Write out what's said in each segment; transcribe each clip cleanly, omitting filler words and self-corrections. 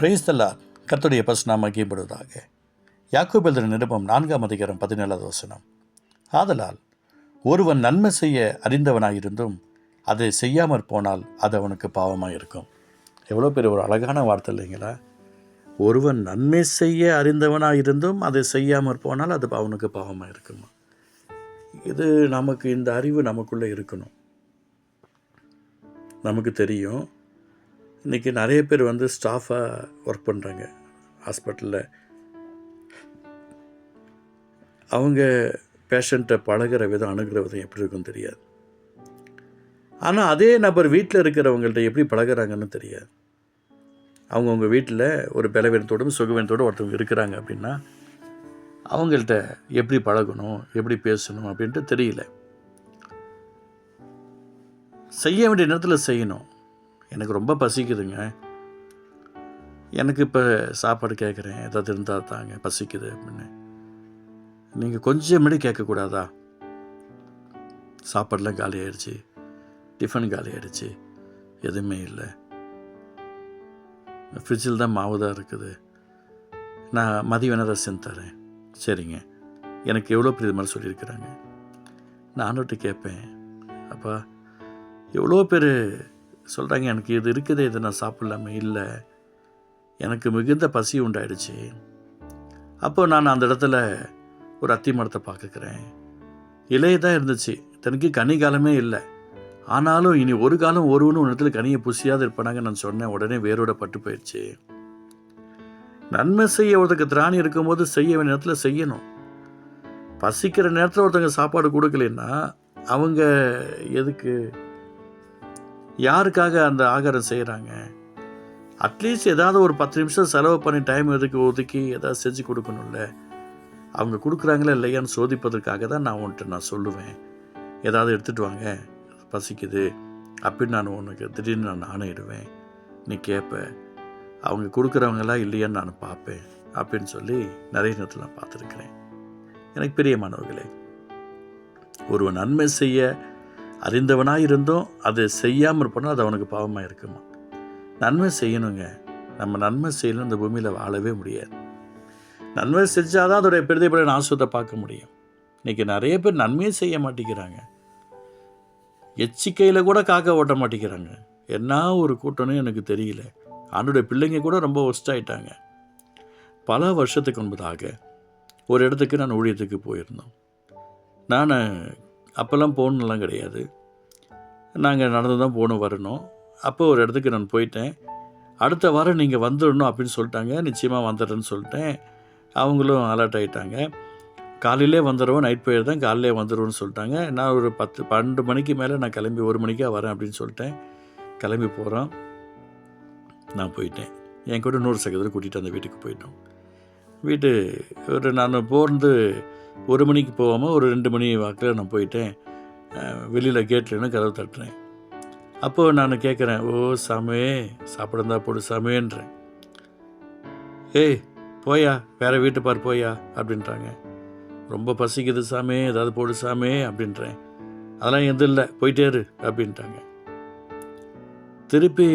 Praise the Lord. கர்த்தருடைய பரிசுத்த மகிமைப்படுவதாக. யாக்கோபு எழுதின நிருபம் 4:17. ஆதலால் ஒருவன் நன்மை செய்ய அறிந்தவனாயிருந்தும் அதை செய்யாமற் போனால் அது அவனுக்கு பாவமாக இருக்கும். எவ்வளோ பெரிய ஒரு அழகான வார்த்தை இல்லைங்களா? ஒருவன் நன்மை செய்ய அறிந்தவனாயிருந்தும் அதை செய்யாமற் போனால் அது அவனுக்கு பாவமாக இருக்குமா? இது நமக்கு இந்த அறிவு நமக்குள்ளே இருக்கணும். நமக்கு தெரியும், இன்றைக்கி நிறைய பேர் ஸ்டாஃபாக ஒர்க் பண்ணுறாங்க ஹாஸ்பிட்டலில். அவங்க பேஷண்ட்டை பழகிற விதம், அணுகிற விதம் எப்படி இருக்குன்னு தெரியாது. ஆனால் அதே நபர் வீட்டில் இருக்கிறவங்கள்ட்ட எப்படி பழகிறாங்கன்னு தெரியாது. அவங்கவுங்க வீட்டில் ஒரு பலவீனத்தோடும் சுகவீனத்தோடு ஒருத்தவங்க இருக்கிறாங்க அப்படின்னா அவங்கள்ட்ட எப்படி பழகணும், எப்படி பேசணும் அப்படின்ட்டு தெரியல. செய்ய வேண்டிய நேரத்தில் செய்யணும். எனக்கு ரொம்ப பசிக்குதுங்க, எனக்கு இப்போ சாப்பாடு கேட்குறேன், ஏதாவது இருந்தால் தாங்க, பசிக்குது அப்படின்னு நீங்கள் கொஞ்சம் முன்னாடி கேட்கக்கூடாதா? சாப்பாடெலாம் காலி ஆகிடுச்சு, டிஃபன் காலி ஆகிடுச்சு, எதுவுமே இல்லை, ஃப்ரிட்ஜில் தான் மாவு தான் இருக்குது, நான் மதியம் வேணால் செஞ்சு தரேன். சரிங்க, எனக்கு எவ்வளோ பெரிய இது மாதிரி சொல்லியிருக்கிறாங்க. நானுட்டு கேட்பேன், அப்பா எவ்வளோ பேர் சொல்கிறாங்க எனக்கு இது இருக்குது, இதை நான் சாப்பிட்லாமே. இல்லை, எனக்கு மிகுந்த பசி உண்டாயிடுச்சு. அப்போ நான் அந்த இடத்துல ஒரு அத்தி மரத்தை பார்க்குறேன். இலையே தான் இருந்துச்சு, தனக்கு கனி காலமே இல்லை. ஆனாலும் இனி ஒரு காலம் ஒருவனும் ஒரு இடத்துல கனியை புசியாது இருப்பானாங்க நான் சொன்னேன். உடனே வேரோட பட்டு போயிடுச்சு. நன்மை செய்ய ஒருத்தருக்கு திராணி இருக்கும்போது செய்ய வேண்டிய நேரத்தில் செய்யணும். பசிக்கிற நேரத்தில் ஒருத்தங்க சாப்பாடு கொடுக்கலன்னா அவங்க எதுக்கு, யாருக்காக அந்த ஆகாரம் செய்கிறாங்க? அட்லீஸ்ட் ஏதாவது ஒரு 10 நிமிஷம் செலவு பண்ணி டைம் எதுக்கு ஒதுக்கி ஏதாவது செஞ்சு கொடுக்கணும்ல. அவங்க கொடுக்குறாங்களா இல்லையான்னு சோதிப்பதற்காக தான் நான் சொல்லுவேன், ஏதாவது எடுத்துகிட்டு வாங்க, பசிக்குது அப்படின்னு நான் உனக்கு திடீர்னு நான் ஆணையிடுவேன். நீ கேட்ப, அவங்க கொடுக்குறவங்களா இல்லையான்னு நான் பார்ப்பேன் அப்படின்னு சொல்லி நிறைய நேரத்தில் நான் பார்த்துருக்குறேன். எனக்கு பிரியமானவர்களே, ஒருவன் நன்மை செய்ய அறிந்தவனாக இருந்தும் அதை செய்யாமல் இருப்போனா அது அவனுக்கு பாவமாக இருக்குமா? நன்மை செய்யணுங்க. நம்ம நன்மை செய்யணும், இந்த பூமியில் வாழவே முடியாது. நன்மை செஞ்சால் தான் அதோடைய பிரதிபலன் ஆசுவத்தை பார்க்க முடியும். இன்றைக்கி நிறைய பேர் நன்மையே செய்ய மாட்டேங்கிறாங்க. எச்சிக்கையில் கூட காக்க ஓட்ட மாட்டேங்கிறாங்க. என்ன ஒரு கூட்டம்னு எனக்கு தெரியல. ஆண்டுடைய பிள்ளைங்க கூட ரொம்ப ஒஸ்ட் ஆகிட்டாங்க. பல வருஷத்துக்கு முன்பதாக ஒரு இடத்துக்கு நான் ஊழியத்துக்கு போயிருந்தோம். நான் அப்போல்லாம் போகணுன்னெலாம் கிடையாது, நாங்கள் நடந்து தான் போகணும் வரணும். அப்போ ஒரு இடத்துக்கு நான் போயிட்டேன். அடுத்த வாரம் நீங்கள் வந்துடணும் அப்படின்னு சொல்லிட்டாங்க. நிச்சயமாக வந்துடுறேன்னு சொல்லிட்டேன். அவங்களும் அலர்ட் ஆகிட்டாங்க. காலையிலே வந்துடுவோம், நைட் போயிட்டு தான் காலையிலே வந்துடுவோன்னு சொல்லிட்டாங்க. நான் ஒரு 10-12 மணிக்கு மேலே நான் கிளம்பி 1 மணிக்காக வரேன் அப்படின்னு சொல்லிட்டேன். கிளம்பி போகிறோம். நான் போயிட்டேன். என் கூட இன்னொரு சகோதரர் கூட்டிகிட்டு அந்த வீட்டுக்கு போயிட்டோம். நான் போகிறது 1 மணிக்கு போகாமல் ஒரு 2 மணி வாக்கில் நான் போயிட்டேன். வெளியில் கேட்லன்னு கதவு தட்டுறேன். அப்போது நான் கேட்குறேன், ஓ சாமே சாப்பிடந்தா போடு சாமேன்றேன். ஏய் போயா, வேறு வீட்டு பார் போயா அப்படின்றாங்க. ரொம்ப பசிக்குது சாமே, ஏதாவது போடு சாமே அப்படின்றேன். அதெல்லாம் எதுவும் இல்லை, போயிட்டே இரு அப்படின்ட்டாங்க. திருப்பி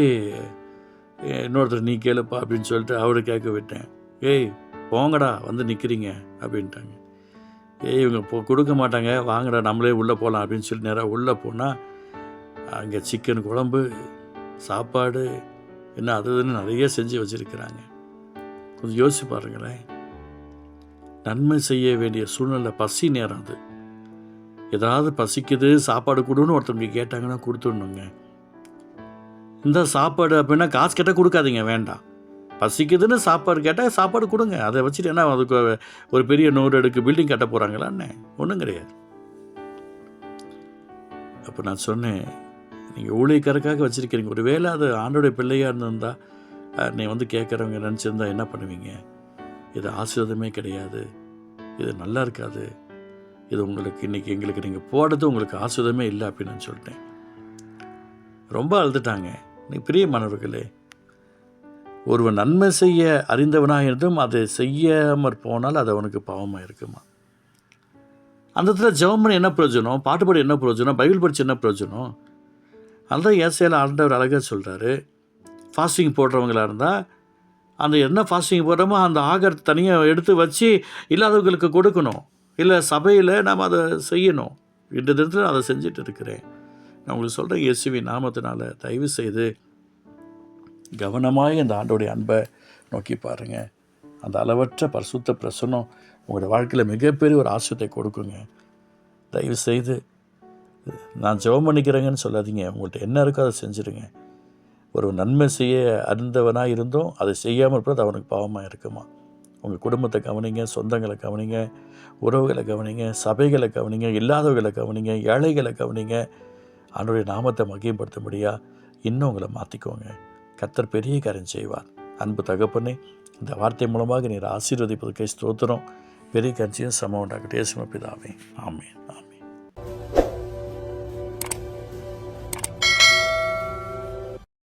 இன்னொருத்தர் நீ கேளுப்பா அப்படின்னு சொல்லிட்டு அவரை கேட்க விட்டேன். ஏய் போங்கடா, வந்து நிற்கிறீங்க அப்படின்ட்டாங்க. ஏய் இவங்க கொடுக்க மாட்டாங்க, வாங்கடா நம்மளே உள்ளே போகலாம் அப்படின்னு சொல்லி நேராக உள்ளே போனால் அங்கே சிக்கன் குழம்பு, சாப்பாடு, என்ன அதுன்னு நிறைய செஞ்சு வச்சுருக்கிறாங்க. கொஞ்சம் யோசிச்சு பாருங்களேன். நன்மை செய்ய வேண்டிய சூழ்நிலை, பசி நேரம் அது. ஏதாவது பசிக்குது சாப்பாடு கொடுன்னு ஒருத்தவங்க கேட்டாங்கன்னா கொடுத்துடணுங்க. இந்த சாப்பாடு அப்படின்னா காசு கேட்டால் கொடுக்காதீங்க, வேண்டாம். பசிக்குதுன்னு சாப்பாடு கேட்டால் சாப்பாடு கொடுங்க. அதை வச்சுட்டு என்ன அதுக்கு ஒரு பெரிய 100 அடுக்கு பில்டிங் கட்ட போகிறாங்களான்னு ஒன்றும் கிடையாது. அப்போ நான் சொன்னேன், நீங்கள் ஊழியக்காரக்காக வச்சுருக்கிறீங்க, ஒரு வேளை அது ஆண்டோடைய பிள்ளையாக இருந்திருந்தால் நீ கேட்குறவங்க நினச்சிருந்தா என்ன பண்ணுவீங்க? இது ஆசீர்வாதமே கிடையாது, இது நல்லா இருக்காது, இது உங்களுக்கு இன்றைக்கி எங்களுக்கு நீங்கள் போடுறது உங்களுக்கு ஆசீர்வாதமே இல்லை அப்படின்னு நான் சொல்லிட்டேன். ரொம்ப அழுதுட்டாங்க. நீ பிரியமானவர்களே, ஒருவன் நன்மை செய்ய அறிந்தவனாக இருந்தும் அதை செய்யாமற் போனால் அது அவனுக்கு பாவமாக இருக்குமா? அந்த இடத்துல ஜெபம் பண்ணி என்ன பிரயோஜனம்? பாட்டு பாடி என்ன பிரயோஜனம்? பைபிள் படித்து என்ன பிரயோஜனம்? அதுதான் ஏசாயால ஆண்டவர் அழகாக சொல்கிறாரு. ஃபாஸ்டிங் போடுறவங்களாக இருந்தால் அந்த என்ன ஃபாஸ்டிங் போடுறோமோ அந்த ஆகாரத்தை தனியாக எடுத்து வச்சு இல்லாதவங்களுக்கு கொடுக்கணும். இல்லை சபையில் நாம் அதை செய்யணும். இந்த தினத்தில் அதை செஞ்சுட்டு இருக்கிறேன். நான் உங்களுக்கு சொல்கிறேன், இயேசுவின் நாமத்தினால தயவு செய்து கவனமாக இந்த ஆண்டோடைய அன்பை நோக்கி பாருங்கள். அந்த அளவற்ற பரிசுத்த பிரசன்னம் உங்களோட வாழ்க்கையில் மிகப்பெரிய ஒரு ஆசிரியத்தை கொடுக்குங்க. தயவு செய்து நான் ஜெபம் பண்ணிக்கிறேங்கன்னு சொல்லாதீங்க. உங்கள்கிட்ட என்ன இருக்கோ அதை செஞ்சுருங்க. ஒரு நன்மை செய்ய அறிந்தவனாக இருந்தும் அதை செய்யாமல் இருப்பது அவனுக்கு பாவமாக இருக்குமா? உங்கள் குடும்பத்தை கவனிங்க, சொந்தங்களை கவனிங்க, உறவுகளை கவனிங்க, சபைகளை கவனிங்க, இல்லாதவர்களை கவனிங்க, ஏழைகளை கவனிங்க. ஆண்டவருடைய நாமத்தை மகிமைப்படுத்தும்படியா இன்னும் உங்களை மாற்றிக்கோங்க. கர்த்தர் பெரிய காரியம் செய்வார். அன்பு தகப்பனே, இந்த வார்த்தை மூலமாக நீர் ஆசீர்வதிப்பதற்கே ஸ்தோத்திரம். பெரிய கட்சியும் சமம் உண்டாகட்டும். இயேசுவின் பிதாவே, ஆமென்.